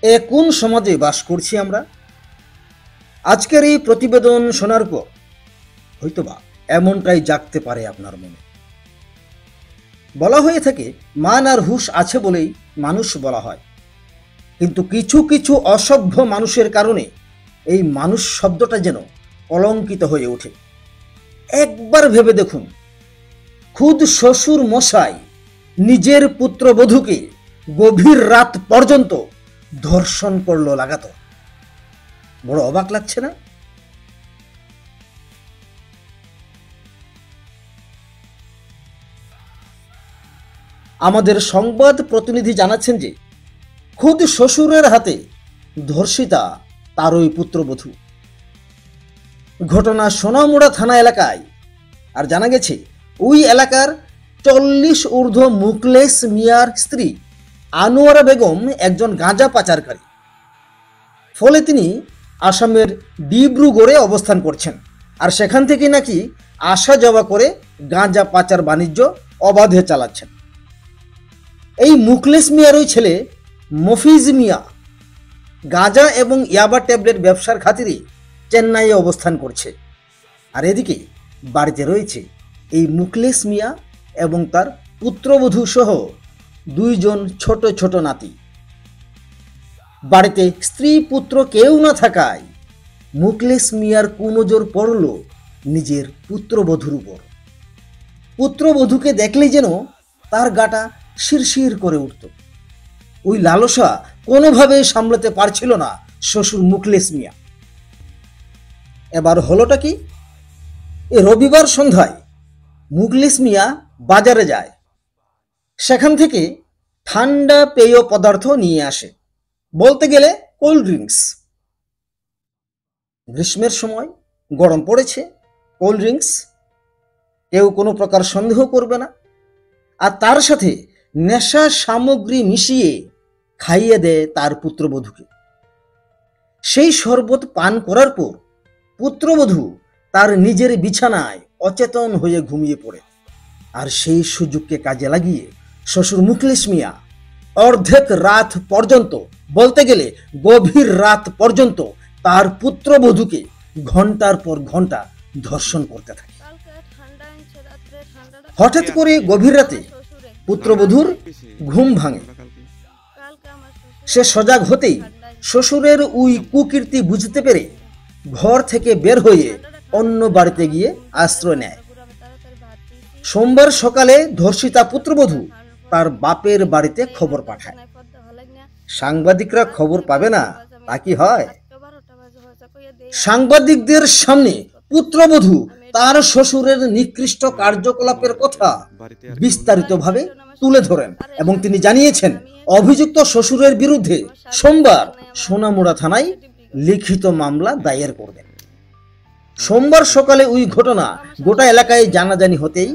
এ কোন সমাজে বাস করছি আমরা? আজকের এই প্রতিবেদন শোনার পর হয়তোবা এমনটাই জাগতে পারে আপনার মনে। বলা হয়ে থাকে মান আর হুঁশ আছে বলেই মানুষ বলা হয়, কিন্তু কিছু কিছু অসভ্য মানুষের কারণে এই মানুষ শব্দটা যেন কলঙ্কিত হয়ে ওঠে। একবার ভেবে দেখুন, খুদ শ্বশুর মশাই নিজের পুত্রবধূকে গভীর রাত পর্যন্ত ধর্ষণ করলো লাগাতো। বড় অবাক লাগছে না? আমাদের সংবাদ প্রতিনিধি জানাচ্ছেন যে খুদ শ্বশুরের হাতে ধর্ষিতা তার ওই পুত্রবধূ। ঘটনা সোনামুড়া থানা এলাকায়। আর জানা গেছে ওই এলাকার 40 ঊর্ধ্ব মুকলেশ মিয়ার স্ত্রী আনোয়ারা বেগম একজন গাঁজা পাচারকারী। ফলে তিনি আসামের ডিব্রুগড়ে অবস্থান করছেন, আর সেখান থেকে নাকি আসা যাওয়া করে গাঁজা পাচার বাণিজ্য অবাধে চালাচ্ছেন। এই মুকলেশ মিয়ার ওই ছেলে মফিজ মিয়া গাঁজা এবং ইয়াবা ট্যাবলেট ব্যবসার খাতিরে চেন্নাইয়ে অবস্থান করছে। আর এদিকে বাড়িতে রয়েছে এই মুকলেশ মিয়া এবং তার পুত্রবধূ সহ 2 জন ছোট ছোট নাতি। বাড়িতে স্ত্রী পুত্র কেউ না থাকায় মুকলেশ মিয়ার কুনজর পড়ল নিজের পুত্রবধূর উপর। পুত্রবধূকে দেখলেই যেন তার গাটা শিরশির করে উঠত। ওই লালসা কোনোভাবেই সামলাতে পারছিল না শ্বশুর মুকলেশ মিয়া। এবার হলোটা কি? রবিবার সন্ধ্যায় মুকলেশ মিয়া বাজারে যায়, সেখান থেকে ঠান্ডা পেয় পদার্থ নিয়ে আসে, বলতে গেলে কোল্ড ড্রিঙ্কস। গ্রীষ্মের সময় গরম পড়েছে, কোল্ড ড্রিঙ্কস কেউ কোনো প্রকার সন্দেহ করবে না। আর তার সাথে নেশা সামগ্রী মিশিয়ে খাইয়ে দেয় তার পুত্রবধূকে। সেই শরবত পান করার পর পুত্রবধূ তার নিজের বিছানায় অচেতন হয়ে ঘুমিয়ে পড়ে। আর সেই সুযোগকে কাজে লাগিয়ে শ্বশুর মুকলেশ মিয়া অর্ধেক রাত পর্যন্ত, বলতে গেলে গভীর রাত পর্যন্ত তার পুত্রবধূকে ঘন্টার পর ঘন্টা ধর্ষণ করতে থাকে। হঠাৎ করে গভীর রাতে পুত্রবধূর ঘুম ভাঙে। সে সজাগ হতেই শ্বশুরের ওই কুকীর্তি বুঝতে পেরে ঘর থেকে বের হয়ে অন্য বাড়িতে গিয়ে আশ্রয় নেয়। সোমবার সকালে ধর্ষিতা পুত্রবধূ তার বাপের বাড়িতে খবর পাঠায়। সাংবাদিকরা খবর পাবে না তা কি হয়? সাংবাদিকদের সামনে পুত্রবধূ তার শ্বশুরের নিকৃষ্ট কার্যকলাপের কথা বিস্তারিতভাবে তুলে ধরেন এবং তিনি জানিয়েছেন অভিযুক্ত শ্বশুরের বিরুদ্ধে সোমবার সোনামুড়া থানায় লিখিত মামলা দায়ের করবেন। সোমবার সকালে ওই ঘটনা গোটা এলাকায় জানাজানি হতেই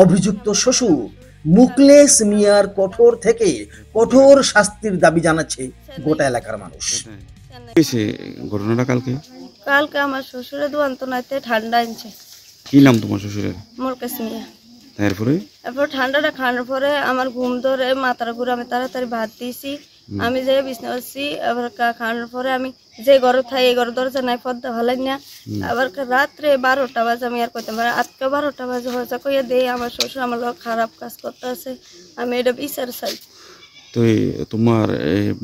অভিযুক্ত শ্বশুর মুকলেশ মিয়ার কঠোর থেকে কঠোর শাস্তির দাবি জানাচ্ছে গোটা এলাকার মানুষ। ঘটনাটা কালকে আমার শ্বশুরের দুয়ান্ত নাইতে ঠান্ডা আনছে। কি নাম তোমার শ্বশুরের? মুকলেশ মিয়া। এরপর ঠান্ডাটা খাওয়ানোর পরে আমার ঘুম ধরে মাথার ঘুরে আমি তাড়াতাড়ি ভাত দিয়েছি। আমি যে বিছনা করছি, আবার খাওয়ানোর পরে আমি যে ঘরে থাই এই ঘর দরজা নাই পদ্মা হলাই না। আবার রাত্রে 12টা বাজে আমি আর কইতে পারি আজকে 12টা বাজে হয়েছে কইয়া দেই আমার শ্বশুর আমার লোক খারাপ কাজ করতে আছে। আমি এটা বিচার চাই। তো তোমার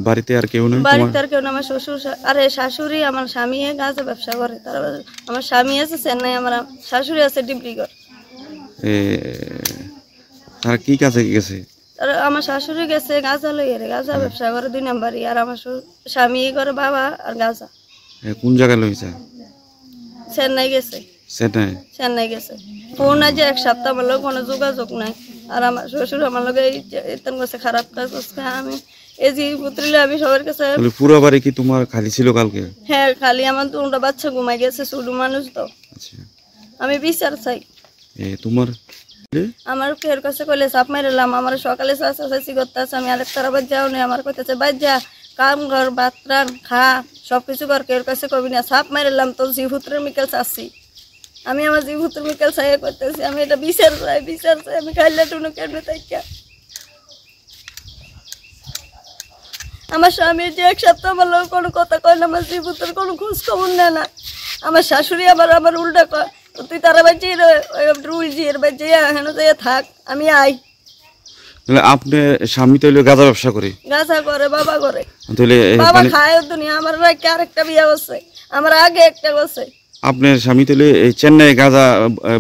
বাড়িতে আর কেউ নেই? বাড়িতে আর কেউ না, আমার শ্বশুর আরে শাশুড়ি, আমার স্বামী গাঁজা ব্যবসা করে। তার আমার স্বামী আছে চেন্নাই, আমার শাশুড়ি আছে ডিব্রুগড়। আর কি কাজে গেছে? আমার শাশুড়ি গেছে গাঁজা লইয়ে, গাঁজা ব্যবসা করে 2 নাম্বারই। আর আমার স্বামী করে বাবা আর গাঁজা। কোন জায়গায় লইছে? চেন্নাই গেছে। চেন্নাই গেছে। ফোন আছে 1 সপ্তাহ আমার লোক কোনো যোগাযোগ নাই। আর আমার শ্বশুর আমার লোক এতন কাছে খারাপ কাজ করছে। আমি এই যে পুত্রলে আমি সবার কাছে। পুরো বাড়ি কি তোমার খালি ছিল কালকে? হ্যাঁ খালি, আমার 2টা বাচ্চা ঘুমাই গেছে, ছোট মানুষ তো। আমি বিচার চাই। তোমার আমার কের কাছে কইলে সাপ মারলাম, আমার সকালে চাষাচাষি করতেছে, আমি আরেক তারা বাদ যাও নেই, আমার কইতেছে বাদ যা, কাম ঘর বাতরান খা সবকিছু কর, কের কাছে কবি না, সাপ মারলাম তোর জিভুত্রের মিকেল চাচ্ছি। আমি আমার জিভুত্রের মিকেল চাই করতেছি। আমি এটা বিচার চাই, আমি খাইলে টুনু কেন তাই। আমার স্বামী যে এক সপ্তাহ আমার লোক কোনো কথা কয় না, আমার জীবনের কোনো খোঁজ খবর নেয় না। আমার শাশুড়ি আবার উল্টা কয়, তুই তারা বাচ্চি রুল জিয়ের বাচ্চি হেন যাইয়া থাক, আমি আই। তাহলে আপনার স্বামী তো হইলো গাঁজা ব্যবসা করে? গাছা করে, বাবা করে। তাহলে বাবা খায় দুনিয়া। আমার রাখে আরেকটা বিয়া করছে, আমার আগে একটা করছে। আপনার স্বামী তাহলে এই চেন্নাই গাঁজা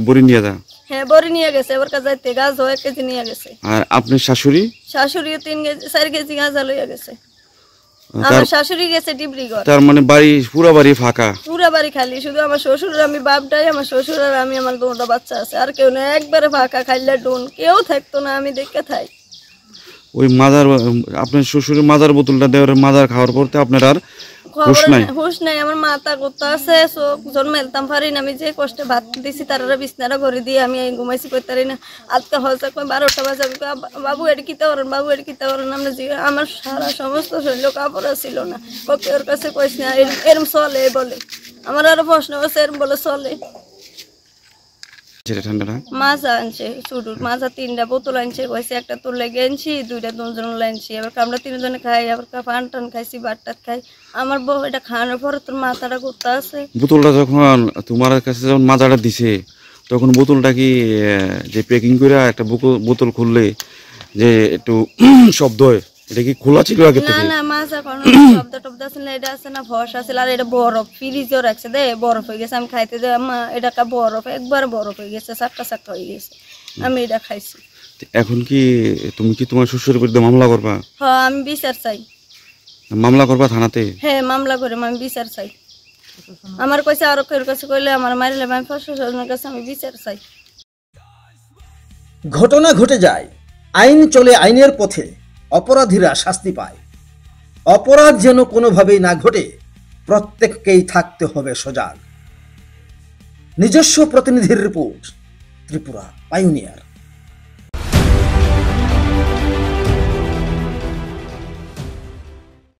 বড়ি নিয়ে যা? হ্যাঁ, বড়ি নিয়ে গেছে, এবার যাইতে গাছ 1 কেজি নিয়ে গেছে। আর আপনার শাশুড়ি? শাশুড়িও 3 কেজি 4 কেজি গাঁজা লইয়া গেছে। আমার শাশুড়ি গেছে ডিব্রুগড়। তার মানে বাড়ি পুরো বাড়ি ফাঁকা? পুরা বাড়ি খালি, শুধু আমার শ্বশুর, আমি বাপটাই, আমার শ্বশুর আর আমি, আমার 2টা বাচ্চা আছে, আর কেউ না। একবারে ফাঁকা, খাইলে ডুন, কেউ থাকতো না, আমি দেখে থাই। ওই মাজার, আপনার শ্বশুরের মাজার বোতলটা দেওয়ার, মাজার খাওয়ার পরতে আপনার আর হুশ নাই? আমার মাথা করতে আছে, চোখ জন্মাইতাম পারি না। আমি যে কষ্টে ভাত দিছি তারা বিছনাটা ঘরে দিয়ে আমি ঘুমাইছি করতে না। আজকে হয়তো 12টা বাজে, বাবু এটি কিতা করেন, বাবু এটি কিতা করেন। আমরা আমার সারা সমস্ত শরীর কাপড় ছিল না। ওকে ওর কাছে কইস না, এরম চলে বলে। আমার আরো প্রশ্ন আছে, এরম বলে চলে। মাজা আনছে, ছোট মাজা 3টা বোতল আনছে, কইছে একটা তোর লেগে আনছি, 2টা দুজন আনছি। এবার আমরা 3 জনে খাই, আবার পান টান খাইছি, বাট্টাত খাই। আমার বউ এটা খাওয়ানোর পরে তোর মাথাটা করতে আছে। বোতলটা যখন তোমার কাছে যখন মাজাটা দিছে, তখন বোতলটা কি যে প্যাকিং করে একটা বোতল খুললে যে একটু শব্দ হয়, এটা কি খোলা ছিল আগে থেকে? না, মাজা কোনো শব্দ টব্দ আছে না, এটা আছে না ফস আছে। আর এটা বরফ ফ্রিজে রাখছে, দে বরফ হয়ে গেছে। আমি খাইতে দে মা, এটা বরফ, একবার বরফ হয়ে গেছে, চাক্কা হয়ে গেছে। আমি এটা খাইছি। এখন কি তুমি কি তোমার শ্বশুরের বিরুদ্ধে মামলা করবা? হ্যাঁ, আমি বিচার চাই। মামলা করবা থানাতে? হ্যাঁ, মামলা করে আমি বিচার চাই। আমার কইছে আরো কেউ কাছে কইলে আমার মারিলে আমি প্রশাসনের কাছে আমি বিচার চাই। ঘটনা ঘটে যায়, আইন চলে আইনের পথে, অপরাধীরা শাস্তি পায়। অপরাধ যেন কোনোভাবেই না ঘটে, প্রত্যেককেই থাকতে হবে সজাগ। নিজস্ব প্রতিনিধির রিপোর্ট, ত্রিপুরা পাইওনিয়ার।